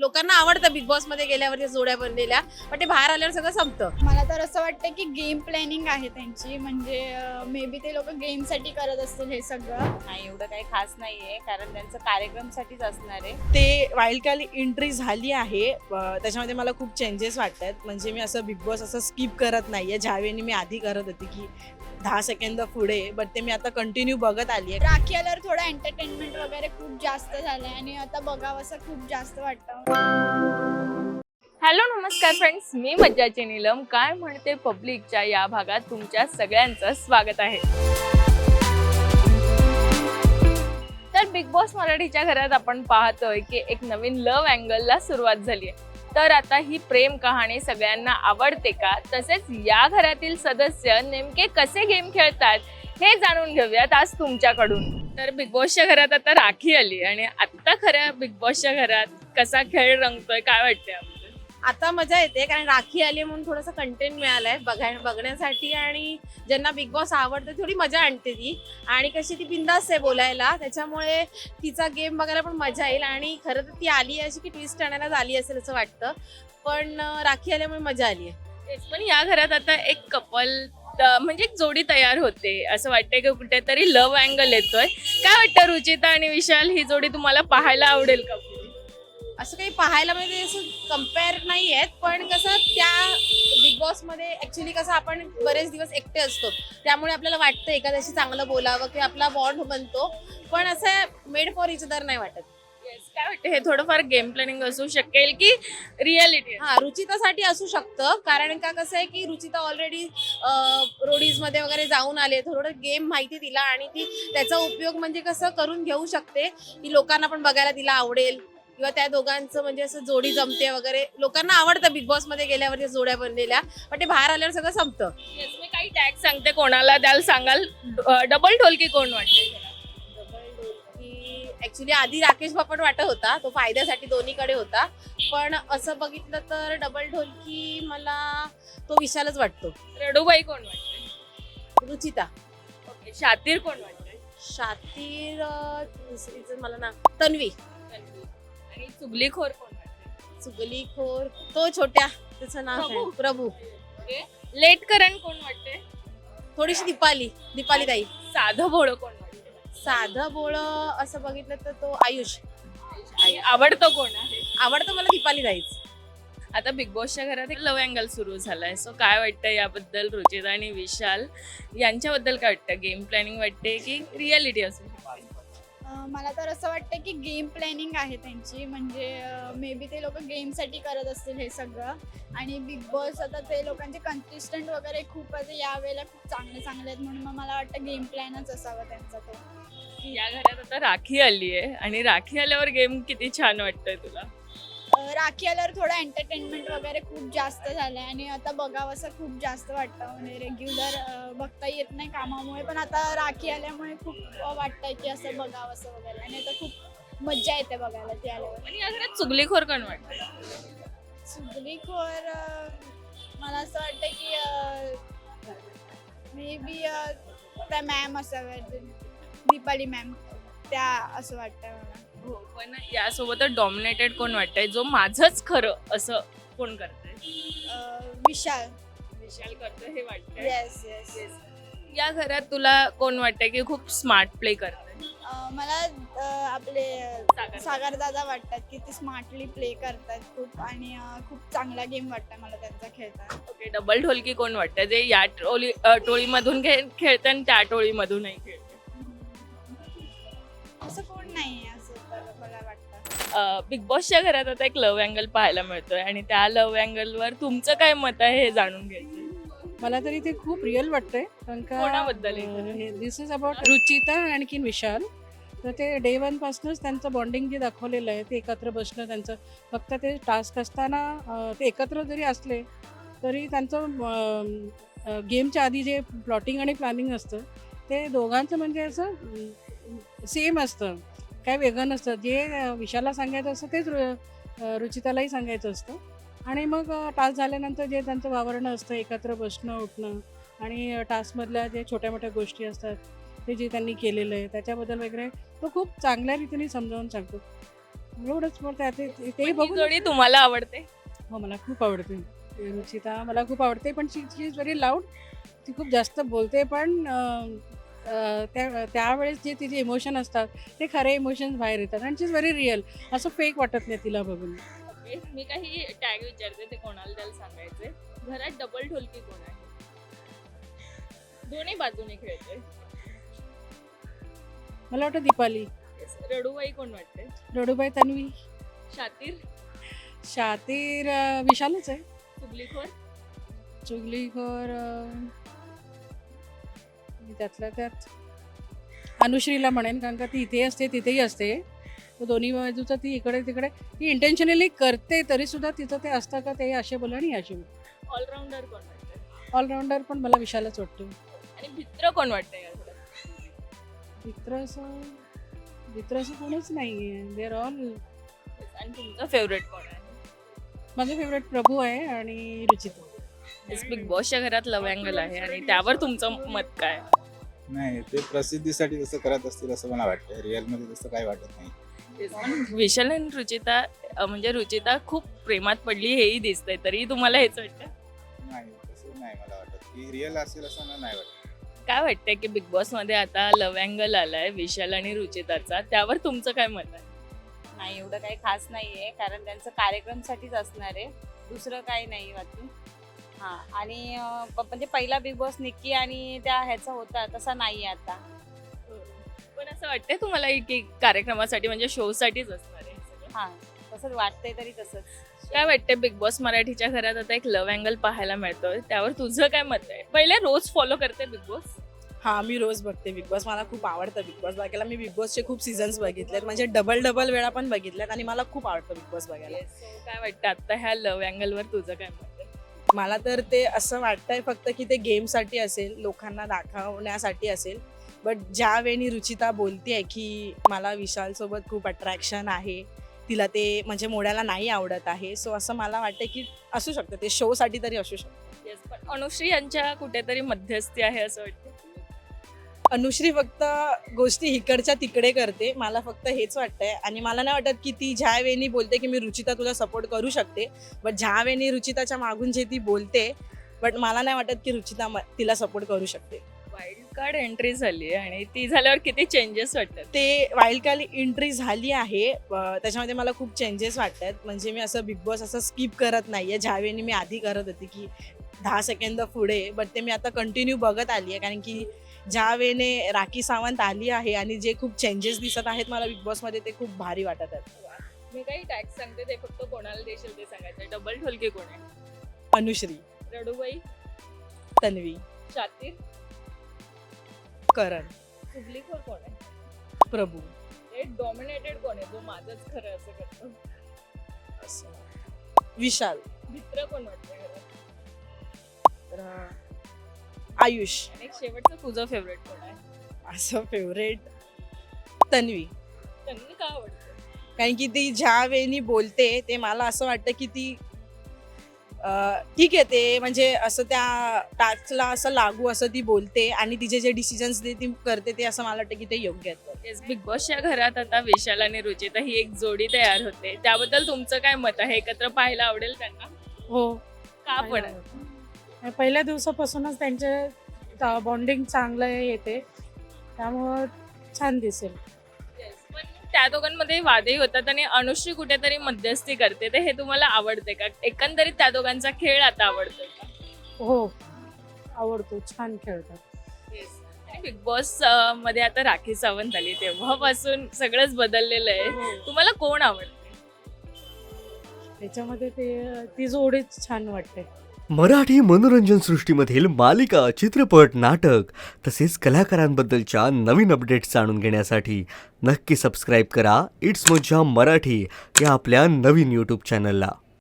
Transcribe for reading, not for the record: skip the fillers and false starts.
लोकांना आवडतं big boss मध्ये गेल्यावर त्या जोड्या बनलेल्या, पण ते बाहेर आल्यावर सगळं संपतं. मला तर असं वाटतं की गेम प्लॅनिंग आहे त्यांची, म्हणजे मे बी ते लोक गेमसाठी करत असतील हे सगळं. नाही एवढं काही खास नाहीये, कारण त्यांचं कार्यक्रमसाठीच असणार आहे. ते वाईल्ड कार्ड एंट्री झाली आहे, त्याच्यामध्ये मला खूप चेंजेस वाटतात. म्हणजे मी असं बिग बॉस असं स्किप करत नाहीये, ज्यावेळी मी आधी करत होती की 10 सेकंद पुढे, बट ते मी आता कंटिन्यू बघत आली आहे. राखी आल्यावर थोडं एंटरटेनमेंट वगैरे खूप जास्त झालंय आणि आता बघावं असं खूप जास्त वाटतं. हॅलो नमस्कार फ्रेंड्स, मी मज्जाची नीलम. काय म्हणते पब्लिकच्या या भागात तुमच्या सगळ्यांचं स्वागत आहे. तर बिग बॉस मराठीच्या घरात आपण पाहतोय की एक नवीन लव्ह अँगलला सुरुवात झाली आहे. तर आता ही प्रेम कहाणी सगळ्यांना आवडते का, तसेच या घरातील सदस्य नेमके कसे गेम खेळतात हे जाणून घेऊयात आज तुमच्याकडून. तर बिग बॉसच्या घरात आता राखी आली आणि आता खऱ्या बिग बॉसच्या घरात कसा खेळ रंगतोय काय वाटतंय आपल्याला? आता मजा येते कारण राखी आली म्हणून थोडंसं कंटेंट मिळालंय बघण्यासाठी, आणि ज्यांना बिग बॉस आवडतं थोडी मजा आणते ती, आणि कशी ती बिंदास आहे बोलायला, त्याच्यामुळे तिचा गेम बघायला पण मजा येईल. आणि खरं तर ती आली अशी की ट्विस्ट आणायला झाली असेल असं वाटतं, पण राखी आल्यामुळे मजा आली आहे. तेच, पण या घरात आता एक कपल म्हणजे एक जोडी तयार होते असं वाटतंय की कुठेतरी लव्ह अँगल येतोय. काय वाटतं, रुचिता आणि विशाल ही जोडी तुम्हाला पाहायला आवडेल का? असं काही पाहायला म्हणजे असं कम्पेअर नाही आहेत, पण कसं त्या बिग बॉस मध्ये ऍक्च्युली कसं आपण बरेच दिवस एकटे असतो, त्यामुळे आपल्याला वाटतं एखाद्याशी चांगलं बोलावं किंवा आपला बॉन्ड बनतो, पण असं मेड फॉर इच अदर नाही वाटत. काय वाटतं, हे थोडंफार गेम प्लॅनिंग असू शकेल की रियालिटी? हा, रुचितासाठी असू शकतं, कारण का कसं आहे की रुचिता ऑलरेडी रोडीज मध्ये वगैरे जाऊन आले, थोडं गेम माहिती तिला, आणि ती त्याचा उपयोग म्हणजे कसं करून घेऊ शकते की लोकांना पण बघायला तिला आवडेल, किंवा त्या दोघांचं म्हणजे असं जोडी जमते वगैरे. लोकांना आवडतं बिग बॉस मध्ये गेल्यावर त्या जोड्या बनलेल्या, पण ते बाहेर आल्यावर सगळं संपतं. मी काही टॅग सांगते, कोणाला द्याल सांगाल? डबल ढोलकी कोण वाटते? की ऍक्च्युली आधी राकेश बापट वाटत होता, तो फायद्यासाठी दोन्हीकडे होता, पण असं बघितलं तर डबल ढोलकी मला तो विशालच वाटतो. रडूबाई कोण वाटते? रुचिता. ओके, शातीर कोण वाटते? शातीर दुसरीचं मला ना तन्वी. आणि चुगलीखोर कोण वाटते? चुगलीखोर तो छोट्या, त्याचं नाव काय? प्रभू. लेटकरण कोण वाटते? थोडीशी दीपाली ताई. साधं भोळं कोण वाटते? साधं बोळं असं बघितलं तर तो आयुष. आवडतं कोण आहे? आवडतं मला दीपाली ताईच. आता बिग बॉसच्या घरात एक लव्ह अँगल सुरू झालाय, सो काय वाटतं याबद्दल? रुचिता आणि विशाल यांच्याबद्दल काय वाटतं? गेम प्लॅनिंग वाटते की रियालिटी असू शकते? मला तर असं वाटतं की गेम प्लॅनिंग आहे त्यांची, म्हणजे मे बी ते लोक गेमसाठी करत असतील हे सगळं. आणि बिग बॉस आता ते लोकांचे कंटेस्टंट वगैरे खूप यावेळेला खूप चांगले आहेत, म्हणून मग मला वाटतं गेम प्लॅनच असावा त्यांचा तो. या घरात आता राखी आली आहे, आणि राखी आल्यावर गेम किती छान वाटतंय तुला? राखी आल्यावर थोडं एंटरटेनमेंट वगैरे खूप जास्त झालंय आणि आता बघावं असं खूप जास्त वाटतं. म्हणजे रेग्युलर बघता येत नाही कामामुळे, पण आता राखी आल्यामुळे खूप वाटतंय की असं बघावं असं वगैरे, आणि आता खूप मज्जा येते बघायला ती आल्यावर. आणि या घरात चुगलीखोर कोण वाटतं? चुगलीखोर मला असं वाटतं की मे बी त्या मॅम असाव्यात, दीपाली मॅम, त्या असं वाटतंय मला. हो, पण यासोबतच डॉमिनेटेड कोण वाटतंय, जो माझंच खरं असं कोण करतंय? विशाल. विशाल करतोय हे वाटतंय. Yes yes. या घरात तुला कोण वाटतंय की खूप स्मार्ट प्ले करतंय? मला आपले सागर दादा वाटतात की ते स्मार्टली प्ले करतात खूप, आणि खूप चांगला गेम वाटतं मला त्यांचा खेळताना. ओके, डबल ढोलकी कोण वाटतं, जे या टोळीमधून खेळतं आणि त्या टोळीमधूनही खेळतं? असं कोण नाही असं तर मला वाटतं. बिग बॉसच्या घरात आता एक लव्ह अँगल पाहायला मिळतोय, आणि त्या लव्ह अँगलवर तुमचं काय मत आहे हे जाणून घ्यायचं. मला तरी ते खूप रिअल वाटतंय, कारण कोणाबद्दल का दिस इज अबाउट रुचिता आणखीन विशाल. तर ते डे वन पासूनच त्यांचं बॉन्डिंग जे दाखवलेलं आहे, ते एकत्र बसणं त्यांचं, फक्त ते टास्क असताना ते एकत्र जरी असले तरी त्यांचं गेमच्या आधी जे प्लॉटिंग आणि प्लॅनिंग असतं ते दोघांचं म्हणजे असं सेम असतं, काय वेगळं नसतं. जे विशालला सांगायचं असतं तेच रुचितालाही सांगायचं असतं. आणि मग टास्क झाल्यानंतर जे त्यांचं वावरणं असतं, एकत्र बसणं उठणं, आणि टास्कमधल्या जे छोट्या मोठ्या गोष्टी असतात ते जे त्यांनी केलेलं आहे त्याच्याबद्दल वगैरे तो खूप चांगल्या रीतीने समजावून सांगतो. एवढंच मग ते ही बघून जोडी तुम्हाला आवडते? हो मला खूप आवडते रुचिता, मला खूप आवडते, पण शी इज व्हेरी लाऊड. ती खूप जास्त बोलते, पण त्यावेळेस जे तिचे इमोशन असतात ते खरे इमोशन्स बाहेर येतात आणि शी इज व्हेरी रिअल. असं फेक वाटत नाही तिला बघून. ओके, मी काही टॅग विचारते, ते कोणाला त्याला सांगायचे. घरात डबल ढोलकी कोण आहे? दोन्ही बाजूने खेळते. मला वाटतं दीपाली, रडूबाई कोण वाटते? रडूबाई, तन्वी, शातीर, शातीर, विशालच आहे. चुगलीखोर, चुगलीखोर त्यातल्या त्यात अनुश्रीला म्हणेन, कारण का ती इथे असते तिथेही असते. तर दोन्ही बाजूचं ती इकडे तिकडे ती इंटेन्शनली करते, तरी सुद्धा तिचं ते असतं का ते असे बोल आणि असे बोल. ऑलराऊंडर कोण वाटते? ऑलराऊंडर पण मला विशालच वाटतो. आणि मित्र कोण वाटते या घरात? मित्र असं कोणीच नाही आहे. They are all. आणि तुमचं फेवरेट कोण आहे? माझं फेवरेट प्रभू आहे आणि रुचिता. बिग बॉसच्या घरात लव्ह अँगल आहे आणि त्यावर तुमचं मत काय? नाही, ते प्रसिद्धीसाठी जसं करत असतील असं मला वाटतं. रिअलमध्ये तसं काही वाटत नाही. विशाल आणि रुचिता, म्हणजे रुचिता खूप प्रेमात पडली हेही दिसतंय, तरी तुम्हाला हेच वाटतं? नाही, तसं नाही मला वाटत की रिअल असेल असं मला नाही वाटत. काय वाटतंय की बिग बॉस मध्ये आता लव्ह अँगल आलाय विशाल आणि रुचिताचा, त्यावर तुमचं काय मत आहे? नाही, एवढं काही खास नाहीये, कारण त्यांचं कार्यक्रमसाठीच असणार आहे, दुसरं काही नाही वाटतं. हां, आणि म्हणजे पहिला बिग बॉस निक्की आणि त्या ह्याचा होता तसा नाही आहे आता. पण असं वाटतंय तुम्हाला की कार्यक्रमासाठी म्हणजे शो साठीच असणार आहे सगळं? हां, तसंच वाटतंय तरी तसंच. काय वाटतंय बिग बॉस मराठीच्या घरात आता एक लव्ह अँगल पाहायला मिळतोय, त्यावर तुझं काय मत आहे? पहिले रोज फॉलो करते बिग बॉस? हां, मी रोज बघते बिग बॉस. मला खूप आवडतं बिग बॉस बघायला. मी बिग बॉसचे खूप सीझन्स बघितलेत, म्हणजे डबल वेळा पण बघितल्यात आणि मला खूप आवडतं बिग बॉस बघायला. So, काय वाटतं आता ह्या लव्ह अँगलवर तुझं काय मत आहे? मला तर ते असं वाटतंय फक्त की ते गेमसाठी असेल, लोकांना दाखवण्यासाठी असेल. बट ज्यावेळी रुचिता बोलतेय की मला विशालसोबत खूप अट्रॅक्शन आहे, तिला ते म्हणजे मोड्याला नाही आवडत आहे, सो असं मला वाटतं की असू शकतं, ते शोसाठी तरी असू शकतं. Yes, पण अनुश्री यांच्या कुठेतरी मध्यस्थी आहे असं वाटतं. अनुश्री फक्त गोष्टी इकडच्या तिकडे करते, मला फक्त हेच वाटतंय. आणि मला नाही वाटत की ती ज्या वेळी बोलते की मी रुचिता तुला सपोर्ट करू शकते, बट ज्या वेळी रुचिताच्या मागून जे ती बोलते, बट मला नाही वाटत की रुचिता तिला सपोर्ट करू शकते. वाईल्ड कार्ड एंट्री झाली आणि ती झाल्यावर किती चेंजेस वाटतात? ते वाईल्ड कार्ड एंट्री झाली आहे, त्याच्यामध्ये मला खूप चेंजेस वाटतात. म्हणजे मी असं बिग बॉस असं स्किप करत नाही आहे, ज्यावेळी मी आधी करत होती की 10 सेकंद पुढे, बट ते मी आता कंटिन्यू बघत आली आहे. कारण की ज्या वेळेने राखी सावंत आली आहे आणि जे खूप चेंजेस दिसत आहेत मला बिग बॉसमध्ये, ते खूप भारी वाटत आहेत. मी काही टॅग सांगते, ते फक्त कोणाला देशील ते सांगायचं. डबल ढोलकी कोण आहे? अनुश्री, रडूबाई, तन्वी, शातीर, करण, चुगलीखोर कोण आहे? प्रभू. हे डॉमिनेटेड कोण आहे, जो माझंच खरं असं करतो? असं विशाल, मित्र कोण वाटतं घरात? तर आयुष. आणि एक शेवटचं तुझं फेवरेट कोण आहे? असं फेवरेट तन्वी. त्यांनी का आवडतं? कारण की ती ज्या वेळी बोलते ते मला असं वाटतं की ती ठीक आहे, ते म्हणजे असं त्या टास्कला असं लागू असं ती बोलते आणि तिचे जे डिसिजन्स ती करते ते असं मला वाटतं की ते योग्य आहेत. बिग बॉसच्या घरात आता विशाल आणि रुचिता ही एक जोडी तयार होते, त्याबद्दल तुमचं काय मत आहे? एकत्र पाहायला आवडेल त्यांना? हो, का पण? पहिल्या दिवसापासूनच त्यांचे बॉन्डिंग चांगलं येते, त्यामुळं छान दिसेल. Yes, पण त्या दोघांमध्ये वादही होतात आणि अनुश्री कुठेतरी मध्यस्थी करते, ते हे तुम्हाला आवडते का? एकंदरीत त्या दोघांचा खेळ आता आवडतोय का? हो, आवडतो, छान खेळतात. आणि बिग बॉस मध्ये आता राखी सावंत आली, तेव्हापासून सगळंच बदललेलं आहे. तुम्हाला कोण आवडते? त्याच्यामध्ये ती जोडीच छान वाटते. मराठी मनोरंजन सृष्टीमधील मालिका, चित्रपट, नाटक तसेच कलाकारांबद्दलच्या नवीन अपडेट्स जाणून घेण्यासाठी नक्की सबस्क्राईब करा इट्स मज्जा मराठी या आपल्या नवीन यूट्यूब चॅनलला.